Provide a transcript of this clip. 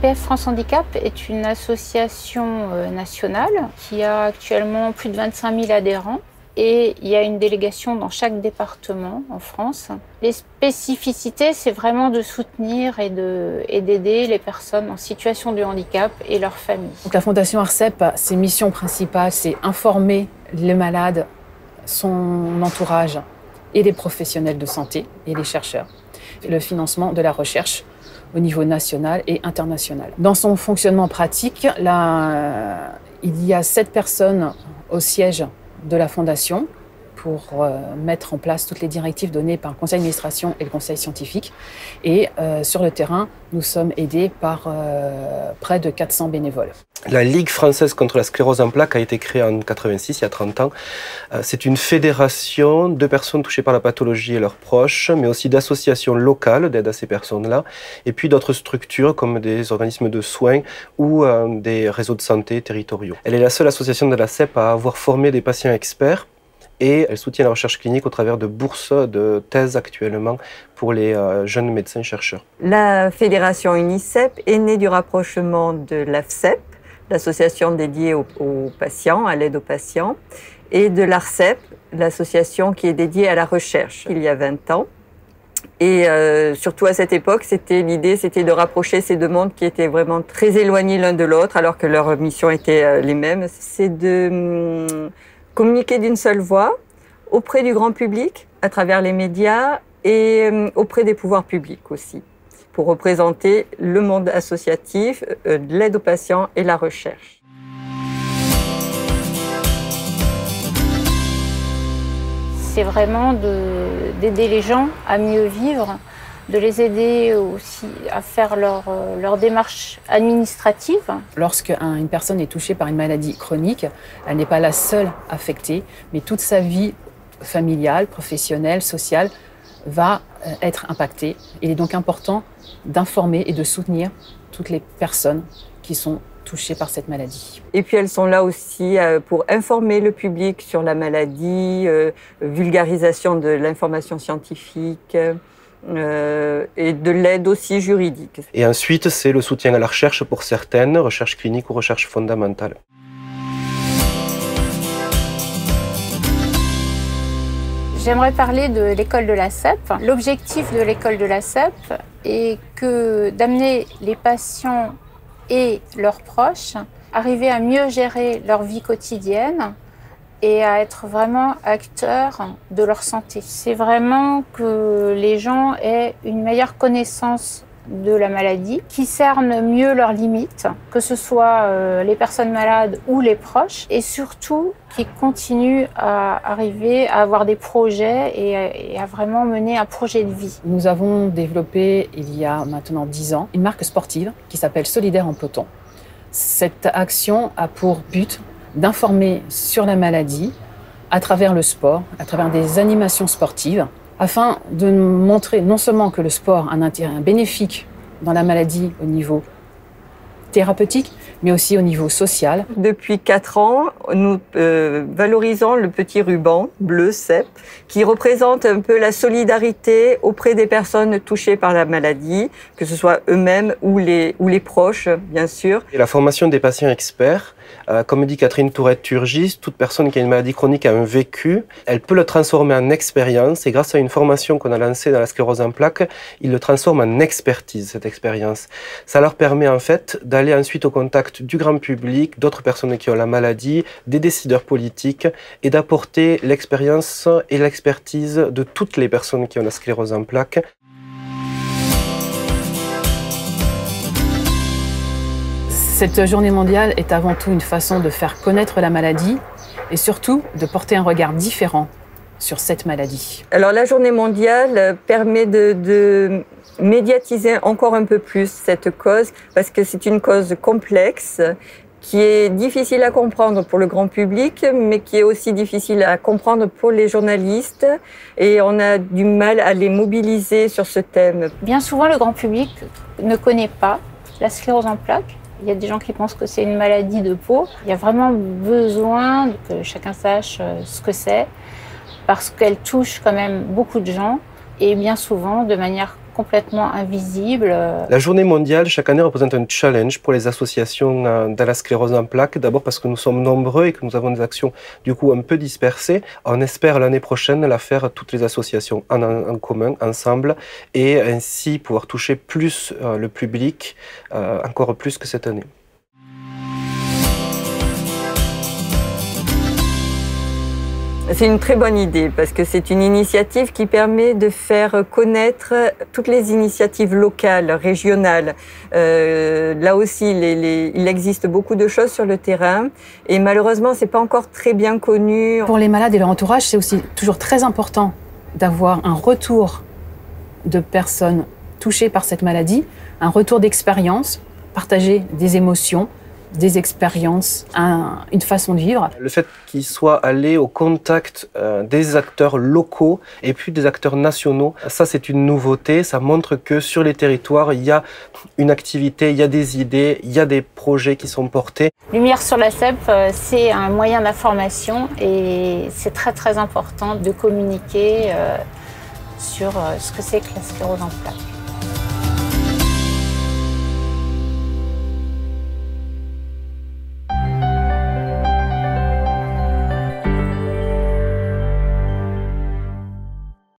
l'APF France Handicap est une association nationale qui a actuellement plus de 25 000 adhérents et il y a une délégation dans chaque département en France. Les spécificités, c'est vraiment de soutenir et d'aider les personnes en situation de handicap et leurs familles. Donc la Fondation ARCEP, ses missions principales, c'est informer les malades, son entourage et les professionnels de santé et les chercheurs. Le financement de la recherche au niveau national et international. Dans son fonctionnement pratique, il y a 7 personnes au siège de la Fondation pour mettre en place toutes les directives données par le conseil d'administration et le conseil scientifique. Et sur le terrain, nous sommes aidés par près de 400 bénévoles. La Ligue française contre la sclérose en plaques a été créée en 1986, il y a 30 ans. C'est une fédération de personnes touchées par la pathologie et leurs proches, mais aussi d'associations locales d'aide à ces personnes-là, et puis d'autres structures comme des organismes de soins ou des réseaux de santé territoriaux. Elle est la seule association de la CEP à avoir formé des patients experts, et elle soutient la recherche clinique au travers de bourses de thèse actuellement pour les jeunes médecins-chercheurs. La fédération UNICEP est née du rapprochement de l'AFCEP, l'association dédiée aux patients, à l'aide aux patients, et de l'ARCEP, l'association qui est dédiée à la recherche, il y a 20 ans. Et surtout à cette époque, l'idée c'était de rapprocher ces deux mondes qui étaient vraiment très éloignés l'un de l'autre, alors que leurs missions étaient les mêmes. C'est de communiquer d'une seule voix auprès du grand public, à travers les médias et auprès des pouvoirs publics aussi, pour représenter le monde associatif, l'aide aux patients et la recherche. C'est vraiment d'aider les gens à mieux vivre, de les aider aussi à faire leur démarche administrative. Lorsque une personne est touchée par une maladie chronique, elle n'est pas la seule affectée, mais toute sa vie familiale, professionnelle, sociale va être impactée. Il est donc important d'informer et de soutenir toutes les personnes qui sont touchées par cette maladie. Et puis elles sont là aussi pour informer le public sur la maladie, vulgarisation de l'information scientifique, et de l'aide aussi juridique. Et ensuite, c'est le soutien à la recherche pour certaines, recherche clinique ou recherche fondamentale. J'aimerais parler de l'école de la CEP. L'objectif de l'école de la CEP est d'amener les patients et leurs proches à arriver à mieux gérer leur vie quotidienne et à être vraiment acteurs de leur santé. C'est vraiment que les gens aient une meilleure connaissance de la maladie, qui cernent mieux leurs limites, que ce soit les personnes malades ou les proches, et surtout qui continuent à arriver à avoir des projets et à vraiment mener un projet de vie. Nous avons développé, il y a maintenant 10 ans, une marque sportive qui s'appelle Solidaire en peloton. Cette action a pour but d'informer sur la maladie à travers le sport, à travers des animations sportives, afin de montrer non seulement que le sport a un intérêt bénéfique dans la maladie au niveau thérapeutique, mais aussi au niveau social. Depuis 4 ans, nous valorisons le petit ruban bleu CEP qui représente un peu la solidarité auprès des personnes touchées par la maladie, que ce soit eux-mêmes ou les proches, bien sûr. Et la formation des patients experts, comme dit Catherine Tourette-Turgis, toute personne qui a une maladie chronique a un vécu, elle peut le transformer en expérience et grâce à une formation qu'on a lancée dans la sclérose en plaques, ils le transforment en expertise, cette expérience. Ça leur permet en fait d'aller ensuite au contact du grand public, d'autres personnes qui ont la maladie, des décideurs politiques et d'apporter l'expérience et l'expertise de toutes les personnes qui ont la sclérose en plaques. Cette journée mondiale est avant tout une façon de faire connaître la maladie et surtout de porter un regard différent sur cette maladie. Alors la journée mondiale permet de médiatiser encore un peu plus cette cause parce que c'est une cause complexe qui est difficile à comprendre pour le grand public, mais qui est aussi difficile à comprendre pour les journalistes. Et on a du mal à les mobiliser sur ce thème. Bien souvent, le grand public ne connaît pas la sclérose en plaques. Il y a des gens qui pensent que c'est une maladie de peau. Il y a vraiment besoin que chacun sache ce que c'est, parce qu'elle touche quand même beaucoup de gens, et bien souvent de manière complètement invisibles. La journée mondiale, chaque année, représente un challenge pour les associations dans la sclérose en plaques. D'abord parce que nous sommes nombreux et que nous avons des actions du coup un peu dispersées. On espère l'année prochaine la faire toutes les associations en commun, ensemble, et ainsi pouvoir toucher plus le public, encore plus que cette année. C'est une très bonne idée parce que c'est une initiative qui permet de faire connaître toutes les initiatives locales, régionales. Là aussi, il existe beaucoup de choses sur le terrain et malheureusement, c'est pas encore très bien connu. Pour les malades et leur entourage, c'est aussi toujours très important d'avoir un retour de personnes touchées par cette maladie, un retour d'expérience, partager des émotions, des expériences, une façon de vivre. Le fait qu'ils soient allés au contact des acteurs locaux et puis des acteurs nationaux, ça c'est une nouveauté, ça montre que sur les territoires, il y a une activité, il y a des idées, il y a des projets qui sont portés. Lumière sur la CEP, c'est un moyen d'information et c'est très très important de communiquer sur ce que c'est que la sclérose en plaques.